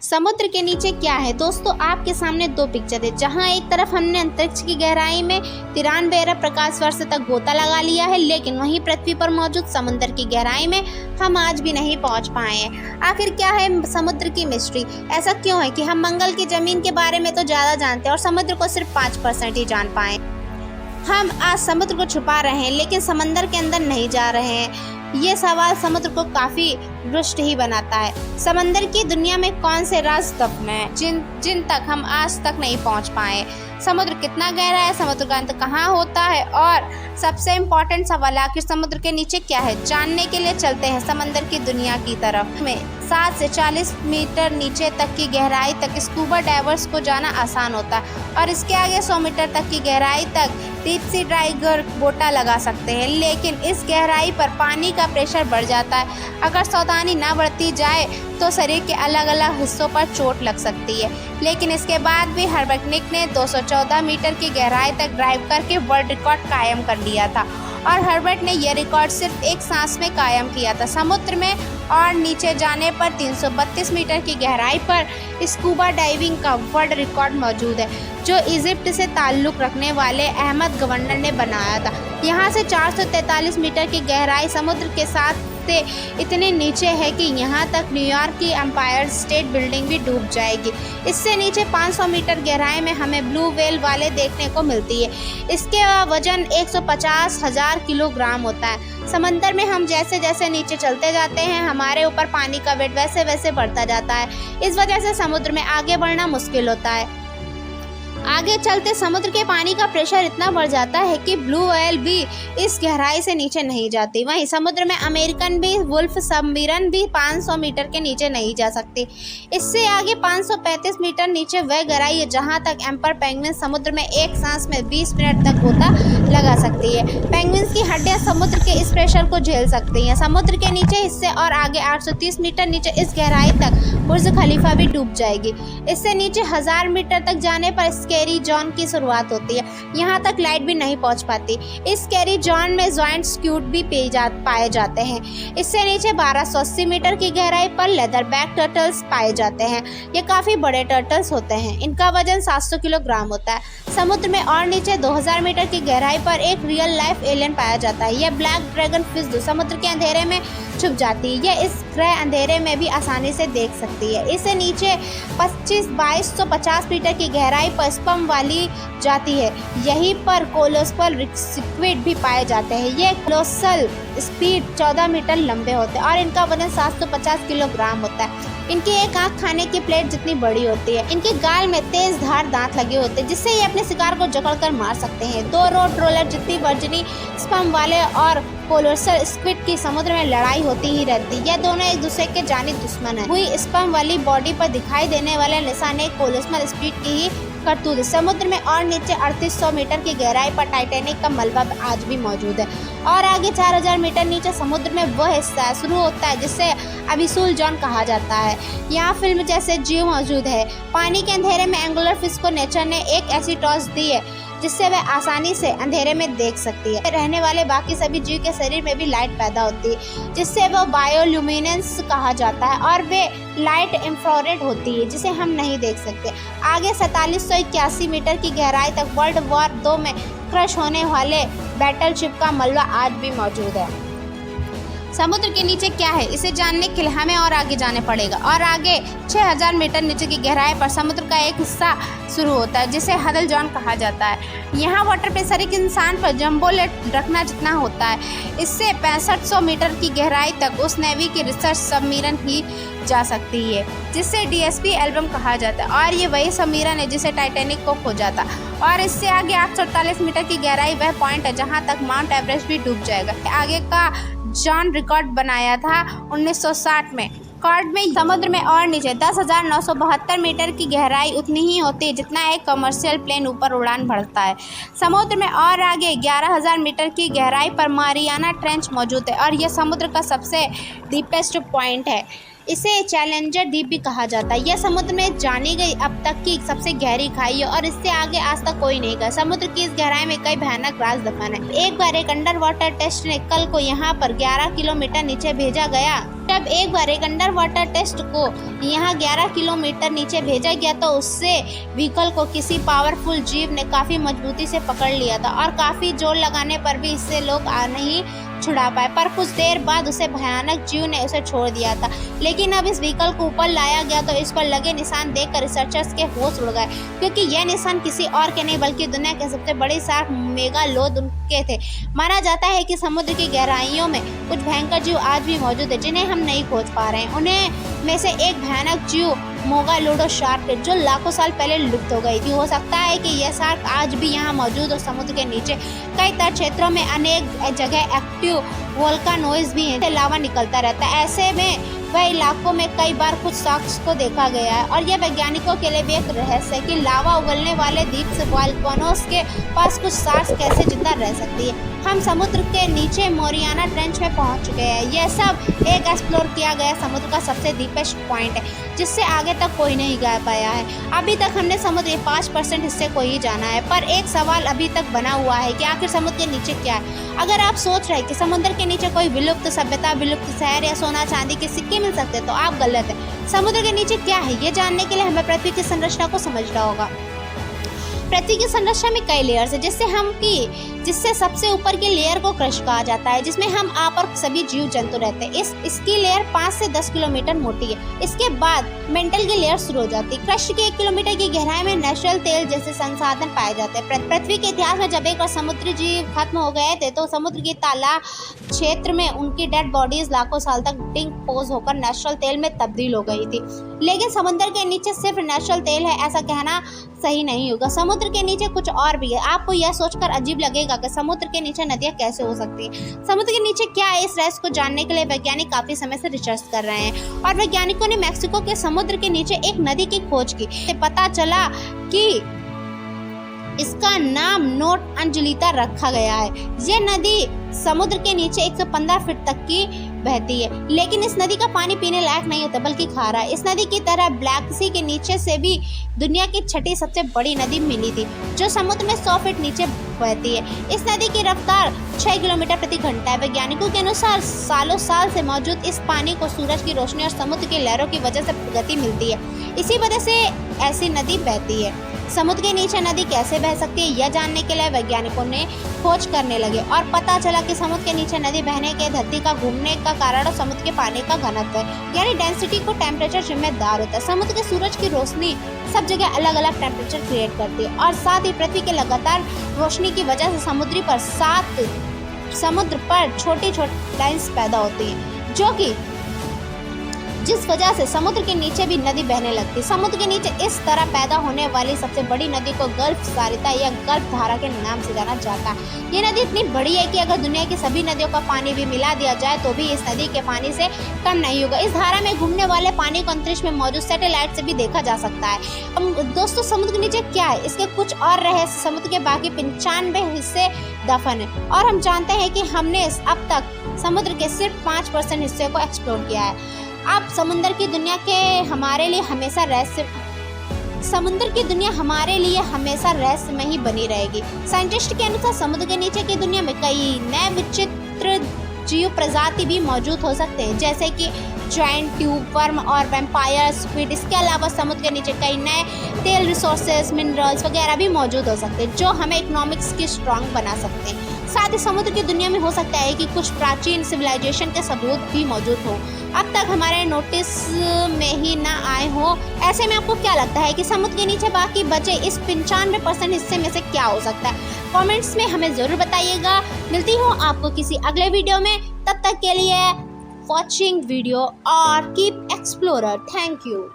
समुद्र के नीचे क्या है दोस्तों, आपके सामने दो पिक्चर है। जहां एक तरफ हमने अंतरिक्ष की गहराई में 93 अरब प्रकाश वर्ष तक गोता लगा लिया है, लेकिन वहीं पृथ्वी पर मौजूद समुद्र की गहराई में हम आज भी नहीं पहुंच पाए हैं। आखिर क्या है समुद्र की मिस्ट्री? ऐसा क्यों है कि हम मंगल की जमीन के बारे में तो ज़्यादा जानते हैं और समुद्र को सिर्फ 5% ही जान पाए। हम आज समुद्र को छुपा रहे हैं लेकिन समंदर के अंदर नहीं जा रहे हैं। ये सवाल समुद्र को काफी रुष्ट ही बनाता है। समंदर की दुनिया में कौन से राज दफन हैं जिन तक हम आज तक नहीं पहुंच पाए। समुद्र कितना गहरा है, समुद्र का अंत कहाँ होता है, और सबसे इम्पोर्टेंट सवाल आखिर समुद्र के नीचे क्या है, जानने के लिए चलते हैं समंदर की दुनिया की तरफ। में 7 से 40 मीटर नीचे तक की गहराई तक स्कूबा डाइवर्स को जाना आसान होता है और इसके आगे 100 मीटर तक की गहराई तक डीप सी डाइवर गोता लगा सकते हैं। लेकिन इस गहराई पर पानी का प्रेशर बढ़ जाता है। अगर सावधानी ना बरती जाए तो शरीर के अलग अलग हिस्सों पर चोट लग सकती है। लेकिन इसके बाद भी हर्बर्ट निक ने 214 मीटर की गहराई तक ड्राइव करके वर्ल्ड रिकॉर्ड कायम कर लिया था और हर्बर्ट ने यह रिकॉर्ड सिर्फ एक सांस में कायम किया था। समुद्र में और नीचे जाने पर 332 मीटर की गहराई पर स्कूबा डाइविंग का वर्ल्ड रिकॉर्ड मौजूद है, जो इजिप्ट से ताल्लुक़ रखने वाले अहमद गवर्नर ने बनाया था। यहाँ से 443 मीटर की गहराई समुद्र के साथ से इतने नीचे है कि यहाँ तक न्यूयॉर्क की एम्पायर स्टेट बिल्डिंग भी डूब जाएगी। इससे नीचे 500 मीटर गहराई में हमें ब्लू व्हेल वाले देखने को मिलती है। इसके वजन 150,000 किलोग्राम होता है। समंदर में हम जैसे जैसे नीचे चलते जाते हैं, हमारे ऊपर पानी का वेट वैसे वैसे बढ़ता जाता है। इस वजह से समुद्र में आगे बढ़ना मुश्किल होता है। आगे चलते समुद्र के पानी का प्रेशर इतना बढ़ जाता है कि ब्लू व्हेल भी इस गहराई से नीचे नहीं जाती। वहीं समुद्र में अमेरिकन भी वुल्फ सबमरीन भी 500 मीटर के नीचे नहीं जा सकती। इससे आगे 535 मीटर नीचे वह गहराई है जहां तक एम्पर पेंगुइन समुद्र में एक सांस में 20 मिनट तक गोता लगा सकती है। पेंगुइन्स की हड्डियां समुद्र के इस प्रेशर को झेल सकती हैं। समुद्र के नीचे हिस्से और आगे 830 मीटर नीचे इस गहराई तक बुर्ज खलीफा भी डूब जाएगी। इससे नीचे 1000 मीटर तक जाने पर स्कैरी जॉन की शुरुआत होती है। यहाँ तक लाइट भी नहीं पहुँच पाती। इस स्कैरी जॉन में जॉइंट स्क्यूड भी पाए जाते हैं। इससे नीचे 1280 मीटर की गहराई पर लेदरबैक टर्टल्स पाए जाते हैं। ये काफ़ी बड़े टर्टल्स होते हैं। इनका वजन 700 किलोग्राम होता है। समुद्र में और नीचे 2000 मीटर की गहराई पर एक रियल लाइफ एलियन पाया जाता है। यह ब्लैक ड्रैगन फिश समुद्र के अंधेरे में छुप जाती है। यह इस ग्रह अंधेरे में भी आसानी से देख सकती है। इससे नीचे 2250 मीटर की गहराई पर स्पम वाली जाती है। यहीं पर कोलोसल स्क्विड भी पाए जाते हैं। ये कोलोसल स्क्विड 14 मीटर लंबे होते हैं और इनका वजन 750 किलोग्राम होता है। इनकी एक आँख खाने की प्लेट जितनी बड़ी होती है। इनके गाल में तेज धार दांत लगे होते हैं जिससे ये अपने शिकार को जकड़कर मार सकते हैं। 2 रोड रोलर जितनी वर्जनी स्पम वाले और कोलोसल स्क्विड की समुद्र में लड़ाई होती ही रहती है। यह दोनों एक दूसरे के जानी दुश्मन है। हुई स्पम वाली बॉडी पर दिखाई देने वाले निशान एक कोलोसल स्क्विड की ही करतूत। समुद्र में और नीचे 3800 मीटर की गहराई पर टाइटैनिक का मलबा आज भी मौजूद है और आगे 4000 मीटर नीचे समुद्र में वह हिस्सा शुरू होता है जिसे अबिसुल जॉन कहा जाता है। यहाँ फिल्म जैसे जीव मौजूद है। पानी के अंधेरे में एंगुलर फिश को नेचर ने एक ऐसी टॉर्च दी है जिससे वह आसानी से अंधेरे में देख सकती है। रहने वाले बाकी सभी जीव के शरीर में भी लाइट पैदा होती है जिससे वह बायोल्यूमिनेंस कहा जाता है और वे लाइट इंफ्रारेड होती है जिसे हम नहीं देख सकते। आगे 4781 मीटर की गहराई तक वर्ल्ड वॉर 2 में क्रश होने वाले बैटलशिप का मलबा आज भी मौजूद है। समुद्र के नीचे क्या है, इसे जानने के लिए हमें और आगे जाने पड़ेगा और आगे 6000 मीटर नीचे की गहराई पर समुद्र का एक हिस्सा शुरू होता है जिसे हडल जॉन कहा जाता है। यहाँ वाटर प्रेशर एक इंसान पर जंबो लेट रखना जितना होता है। इससे 6500 मीटर की गहराई तक उस नेवी की रिसर्च सबमरीन ही जा सकती है जिसे DSP एल्बम कहा जाता है और ये वही सबमरीन है जिसे टाइटैनिक को खोजा था। और इससे आगे 848 मीटर की गहराई वह पॉइंट है जहाँ तक माउंट एवरेस्ट भी डूब जाएगा। आगे का जॉन रिकॉर्ड बनाया था 1960 में। रिकॉर्ड में समुद्र में और नीचे 10,972 मीटर की गहराई उतनी ही होती है जितना एक कमर्शियल प्लेन ऊपर उड़ान भरता है। समुद्र में और आगे 11,000 मीटर की गहराई पर मारियाना ट्रेंच मौजूद है और यह समुद्र का सबसे डीपेस्ट पॉइंट है। इसे चैलेंजर द्वीप भी कहा जाता है। यह समुद्र में जानी गई अब तक की सबसे गहरी खाई है और इससे आगे आज तक कोई नहीं गया। समुद्र की इस गहराई में कई भयानक राज दफन है। एक बार एक अंडर वाटर टेस्ट ने कल को यहाँ पर 11 किलोमीटर नीचे भेजा गया जब एक बार एक अंडर वाटर टेस्ट को यहाँ 11 किलोमीटर नीचे भेजा गया तो उससे व्हीकल को किसी पावरफुल जीव ने काफ़ी मजबूती से पकड़ लिया था और काफ़ी जोर लगाने पर भी इससे लोग नहीं छुड़ा पाए। पर कुछ देर बाद उसे भयानक जीव ने उसे छोड़ दिया था। लेकिन अब इस व्हीकल को ऊपर लाया गया तो इस पर लगे निशान देखकर रिसर्चर्स के होश उड़ गए, क्योंकि यह निशान किसी और के नहीं बल्कि दुनिया के सबसे बड़े शार्क मेगालोडोन के थे। माना जाता है कि समुद्र की गहराइयों में कुछ भयंकर जीव आज भी मौजूद है जिन्हें हम नहीं खोज पा रहे हैं। उन्हें में से एक भयानक जीव मेगालोडोन शार्क है जो लाखों साल पहले लुप्त हो गई थी। हो सकता है कि यह शार्क आज भी यहाँ मौजूद हो। समुद्र के नीचे कई तट क्षेत्रों में अनेक जगह एक्टिव वोल्केनोज भी हैं, लावा निकलता रहता है। ऐसे में वह इलाकों में कई बार कुछ शार्क्स को देखा गया है और यह वैज्ञानिकों के लिए भी एक रहस्य है कि लावा उगलने वाले द्वीप से वोल्केनोज के पास कुछ शार्क्स कैसे जिंदा रह सकती है। हम समुद्र के नीचे मोरियाना ट्रेंच में पहुंच चुके हैं। यह सब एक एक्सप्लोर किया गया समुद्र का सबसे डीपेस्ट पॉइंट है जिससे आगे तक कोई नहीं जा पाया है। अभी तक हमने समुद्र के 5% हिस्से को ही जाना है, पर एक सवाल अभी तक बना हुआ है कि आखिर समुद्र के नीचे क्या है। अगर आप सोच रहे हैं कि समुद्र के नीचे कोई विलुप्त सभ्यता, विलुप्त शहर या सोना चांदी के सिक्के मिल सकते हैं तो आप गलत है। समुद्र के नीचे क्या है ये जानने के लिए हमें पृथ्वी की संरचना को समझना होगा। पृथ्वी की संरचना में कई लेयर्स है जिससे सबसे ऊपर के लेयर को क्रस्ट कहा जाता है, जिसमें हम आप और सभी जीव जंतु रहते हैं। इसकी लेयर 5 से 10 किलोमीटर मोटी है। इसके बाद मेंटल की लेयर शुरू हो जाती है। क्रस्ट के 1 किलोमीटर की गहराई में नेचुरल तेल जैसे संसाधन पाए जाते हैं। पृथ्वी के इतिहास में जब एक बार समुद्री जीव खत्म हो गए थे तो समुद्र की ताला क्षेत्र में उनकी डेड बॉडीज लाखों साल तक डिकम्पोज होकर नेचुरल तेल में तब्दील हो गई थी। लेकिन समुद्र के नीचे सिर्फ नेचुरल तेल है ऐसा कहना सही नहीं होगा। समुद्र के नीचे कुछ और भी है। आपको यह सोचकर अजीब लगेगा कि समुद्र के नीचे नदियाँ कैसे हो सकती हैं। समुद्र के नीचे क्या है, इस रहस्य को जानने के लिए वैज्ञानिक काफी समय से रिसर्च कर रहे हैं और वैज्ञानिकों ने मैक्सिको के समुद्र के नीचे एक नदी की खोज की। पता चला कि इसका नाम नोट अंजलिता रखा गया है। यह नदी समुद्र के नीचे 115 फीट तक की बहती है, लेकिन इस नदी का पानी पीने लायक नहीं होता बल्कि खारा है। इस नदी की तरह ब्लैक सी के नीचे से भी दुनिया की 6ठी सबसे बड़ी नदी मिली थी जो समुद्र में 100 फीट नीचे बहती है। इस नदी की रफ्तार 6 किलोमीटर प्रति घंटा है। वैज्ञानिकों के अनुसार सालों साल से मौजूद इस पानी को सूरज की रोशनी और समुद्र की लहरों की वजह से गति मिलती है। इसी वजह से ऐसी नदी बहती है। समुद्र के नीचे नदी कैसे बह सकती है यह जानने के लिए वैज्ञानिकों ने खोज करने लगे और पता चला कि समुद्र के नीचे नदी बहने के धरती का घूमने का कारण और समुद्र के पानी का घनत्व है, यानी डेंसिटी को टेम्परेचर जिम्मेदार होता है। समुद्र के सूरज की रोशनी सब जगह अलग अलग टेम्परेचर क्रिएट करती है और साथ ही पृथ्वी के लगातार रोशनी की वजह से समुद्र पर छोटी छोटी लाइन्स पैदा होती हैं जो कि जिस वजह से समुद्र के नीचे भी नदी बहने लगती है। समुद्र के नीचे इस तरह पैदा होने वाली सबसे बड़ी नदी को गल्फ सारिता या गल्फ धारा के नाम से जाना जाता है। ये नदी इतनी बड़ी है कि अगर दुनिया की सभी नदियों का पानी भी मिला दिया जाए तो भी इस नदी के पानी से कम नहीं होगा। इस धारा में घूमने वाले पानी को अंतरिक्ष में मौजूद सैटेलाइट से भी देखा जा सकता है। दोस्तों, समुद्र के नीचे क्या है, इसके कुछ और रहस्य। समुद्र के बाकी 95 हिस्से दफन है और हम जानते हैं कि हमने अब तक समुद्र के सिर्फ 5% हिस्से को एक्सप्लोर किया है। अब समुद्र की दुनिया हमारे लिए हमेशा रहस्य में ही बनी रहेगी। साइंटिस्ट के अनुसार समुद्र के नीचे की दुनिया में कई नए विचित्र जीव प्रजाति भी मौजूद हो सकते हैं, जैसे कि जायंट ट्यूब वर्म और वैम्पायर स्क्विड। इसके अलावा समुद्र के नीचे कई नए तेल रिसोर्सेज, मिनरल्स वगैरह भी मौजूद हो सकते हैं जो हमें इकोनॉमिक्स की स्ट्रॉन्ग बना सकते हैं। साथ ही समुद्र की दुनिया में हो सकता है कि कुछ प्राचीन सिविलाइजेशन के सबूत भी मौजूद हो, अब तक हमारे नोटिस में ही ना आए हो। ऐसे में आपको क्या लगता है कि समुद्र के नीचे बाकी बचे इस 95% हिस्से में से क्या हो सकता है? कमेंट्स में हमें ज़रूर बताइएगा। मिलती हूँ आपको किसी अगले वीडियो में, तब तक के लिए वॉचिंग वीडियो और कीप एक्सप्लोरर। Thank you.